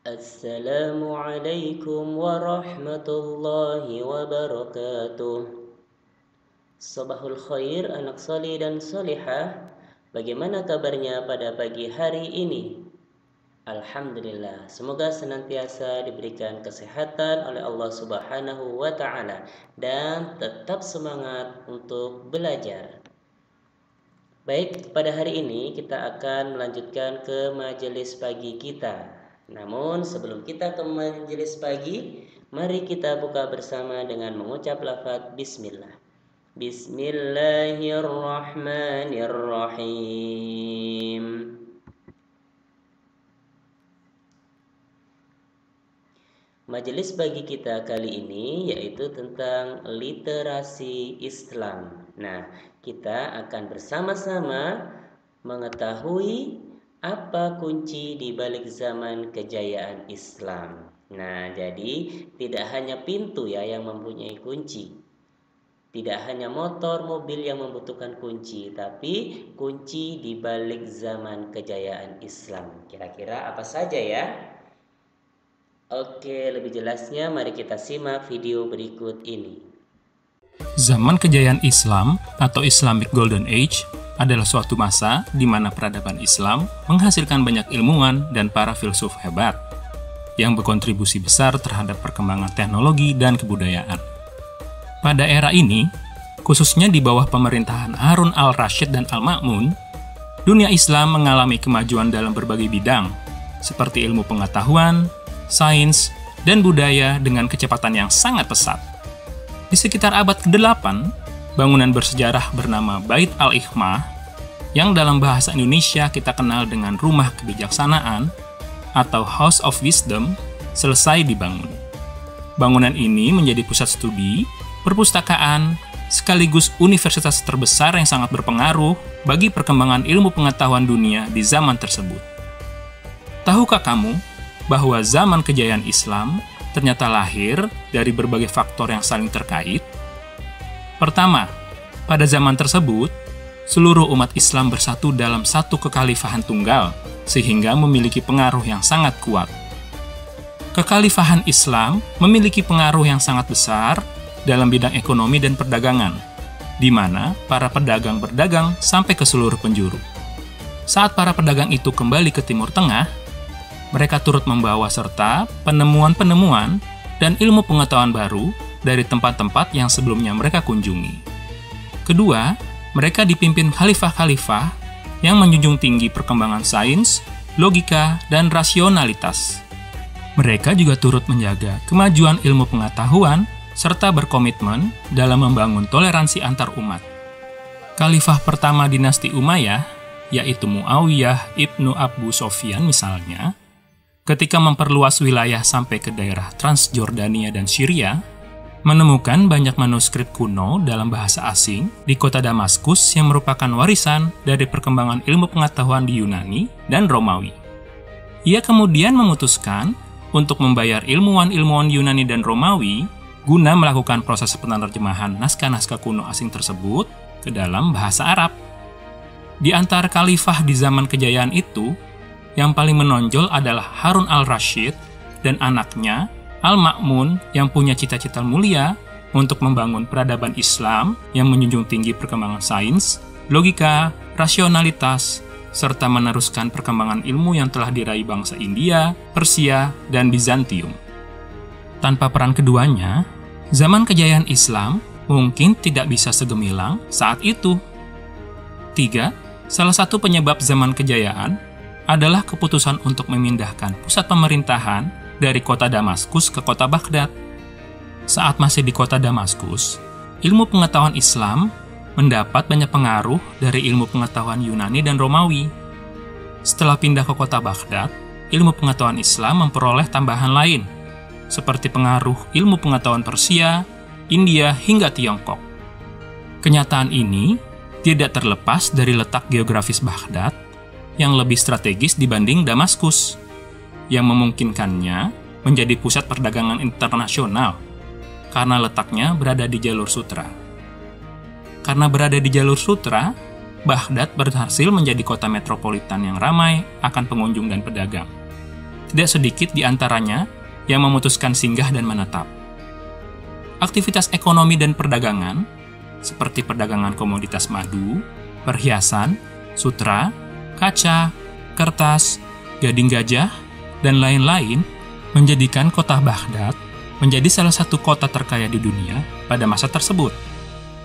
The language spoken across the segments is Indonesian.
Assalamualaikum warahmatullahi wabarakatuh. Sabahul khair anak solih dan solihah. Bagaimana kabarnya pada pagi hari ini? Alhamdulillah, semoga senantiasa diberikan kesehatan oleh Allah Subhanahu wa Ta'ala dan tetap semangat untuk belajar. Baik, pada hari ini kita akan melanjutkan ke majelis pagi kita. Namun sebelum kita ke majelis pagi, mari kita buka bersama dengan mengucap lafaz Bismillah. Bismillahirrahmanirrahim. Majelis pagi kita kali ini yaitu tentang literasi Islam. Nah, kita akan bersama-sama mengetahui apa kunci di balik zaman kejayaan Islam. Nah, jadi tidak hanya pintu ya yang mempunyai kunci. Tidak hanya motor, mobil yang membutuhkan kunci, tapi kunci di balik zaman kejayaan Islam. Kira-kira apa saja ya? Oke, lebih jelasnya mari kita simak video berikut ini. Zaman kejayaan Islam atau Islamic Golden Age adalah suatu masa di mana peradaban Islam menghasilkan banyak ilmuwan dan para filsuf hebat yang berkontribusi besar terhadap perkembangan teknologi dan kebudayaan. Pada era ini, khususnya di bawah pemerintahan Harun al-Rashid dan al-Ma'mun, dunia Islam mengalami kemajuan dalam berbagai bidang, seperti ilmu pengetahuan, sains, dan budaya dengan kecepatan yang sangat pesat. Di sekitar abad ke-8, bangunan bersejarah bernama Bait al-Hikmah, yang dalam bahasa Indonesia kita kenal dengan Rumah Kebijaksanaan atau House of Wisdom, selesai dibangun. Bangunan ini menjadi pusat studi, perpustakaan, sekaligus universitas terbesar yang sangat berpengaruh bagi perkembangan ilmu pengetahuan dunia di zaman tersebut. Tahukah kamu bahwa zaman kejayaan Islam ternyata lahir dari berbagai faktor yang saling terkait? Pertama, pada zaman tersebut, seluruh umat Islam bersatu dalam satu kekhalifahan tunggal, sehingga memiliki pengaruh yang sangat kuat. Kekhalifahan Islam memiliki pengaruh yang sangat besar dalam bidang ekonomi dan perdagangan, di mana para pedagang berdagang sampai ke seluruh penjuru. Saat para pedagang itu kembali ke Timur Tengah, mereka turut membawa serta penemuan-penemuan dan ilmu pengetahuan baru dari tempat-tempat yang sebelumnya mereka kunjungi. Kedua, mereka dipimpin khalifah-khalifah yang menjunjung tinggi perkembangan sains, logika, dan rasionalitas. Mereka juga turut menjaga kemajuan ilmu pengetahuan serta berkomitmen dalam membangun toleransi antar umat. Khalifah pertama dinasti Umayyah, yaitu Muawiyah ibnu Abu Sofyan misalnya, ketika memperluas wilayah sampai ke daerah Transjordania dan Syria, menemukan banyak manuskrip kuno dalam bahasa asing di kota Damaskus yang merupakan warisan dari perkembangan ilmu pengetahuan di Yunani dan Romawi. Ia kemudian memutuskan untuk membayar ilmuwan-ilmuwan Yunani dan Romawi guna melakukan proses penerjemahan naskah-naskah kuno asing tersebut ke dalam bahasa Arab. Di antara khalifah di zaman kejayaan itu, yang paling menonjol adalah Harun al-Rashid dan anaknya Al-Ma'mun yang punya cita-cita mulia untuk membangun peradaban Islam yang menjunjung tinggi perkembangan sains, logika, rasionalitas, serta meneruskan perkembangan ilmu yang telah diraih bangsa India, Persia, dan Bizantium. Tanpa peran keduanya, zaman kejayaan Islam mungkin tidak bisa segemilang saat itu. 3. Salah satu penyebab zaman kejayaan adalah keputusan untuk memindahkan pusat pemerintahan dari kota Damaskus ke kota Baghdad. Saat masih di kota Damaskus, ilmu pengetahuan Islam mendapat banyak pengaruh dari ilmu pengetahuan Yunani dan Romawi. Setelah pindah ke kota Baghdad, ilmu pengetahuan Islam memperoleh tambahan lain, seperti pengaruh ilmu pengetahuan Persia, India, hingga Tiongkok. Kenyataan ini tidak terlepas dari letak geografis Baghdad yang lebih strategis dibanding Damaskus, yang memungkinkannya menjadi pusat perdagangan internasional karena letaknya berada di jalur sutra. Karena berada di jalur sutra, Baghdad berhasil menjadi kota metropolitan yang ramai akan pengunjung dan pedagang. tidak sedikit di antaranya yang memutuskan singgah dan menetap. Aktivitas ekonomi dan perdagangan, seperti perdagangan komoditas madu, perhiasan, sutra, kaca, kertas, gading gajah, dan lain-lain, menjadikan kota Baghdad menjadi salah satu kota terkaya di dunia pada masa tersebut.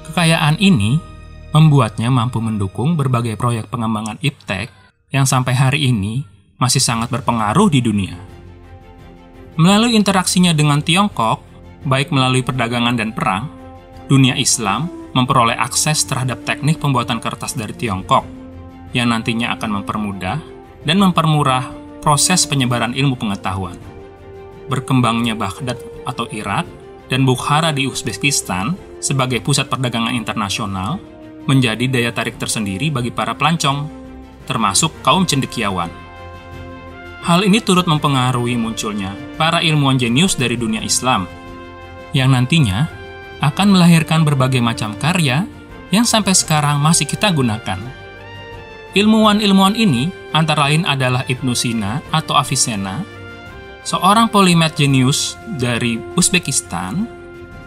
Kekayaan ini membuatnya mampu mendukung berbagai proyek pengembangan iptek yang sampai hari ini masih sangat berpengaruh di dunia. Melalui interaksinya dengan Tiongkok, baik melalui perdagangan dan perang, dunia Islam memperoleh akses terhadap teknik pembuatan kertas dari Tiongkok, yang nantinya akan mempermudah dan mempermurah proses penyebaran ilmu pengetahuan. Berkembangnya Baghdad atau Irak dan Bukhara di Uzbekistan sebagai pusat perdagangan internasional menjadi daya tarik tersendiri bagi para pelancong, termasuk kaum cendekiawan. Hal ini turut mempengaruhi munculnya para ilmuwan jenius dari dunia Islam, yang nantinya akan melahirkan berbagai macam karya yang sampai sekarang masih kita gunakan. Ilmuwan-ilmuwan ini antara lain adalah Ibnu Sina atau Avicenna, seorang polimath jenius dari Uzbekistan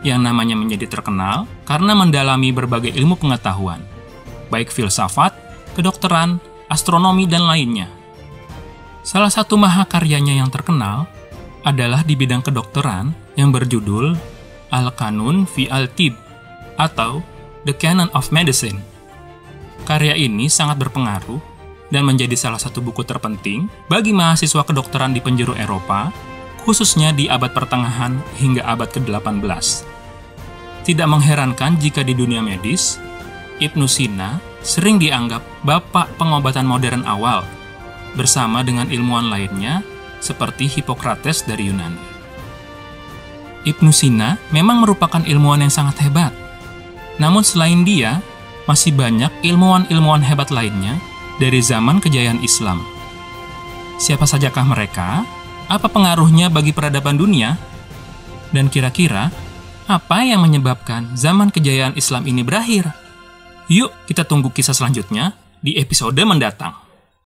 yang namanya menjadi terkenal karena mendalami berbagai ilmu pengetahuan, baik filsafat, kedokteran, astronomi, dan lainnya. Salah satu mahakaryanya yang terkenal adalah di bidang kedokteran yang berjudul Al-Qanun fi al-Tib atau The Canon of Medicine. Karya ini sangat berpengaruh dan menjadi salah satu buku terpenting bagi mahasiswa kedokteran di penjuru Eropa, khususnya di abad pertengahan hingga abad ke-18. Tidak mengherankan jika di dunia medis, Ibnu Sina sering dianggap bapak pengobatan modern awal, bersama dengan ilmuwan lainnya seperti Hippocrates dari Yunani. Ibnu Sina memang merupakan ilmuwan yang sangat hebat. Namun selain dia, masih banyak ilmuwan-ilmuwan hebat lainnya dari zaman kejayaan Islam. Siapa sajakah mereka? Apa pengaruhnya bagi peradaban dunia? Dan kira-kira, apa yang menyebabkan zaman kejayaan Islam ini berakhir? Yuk kita tunggu kisah selanjutnya di episode mendatang.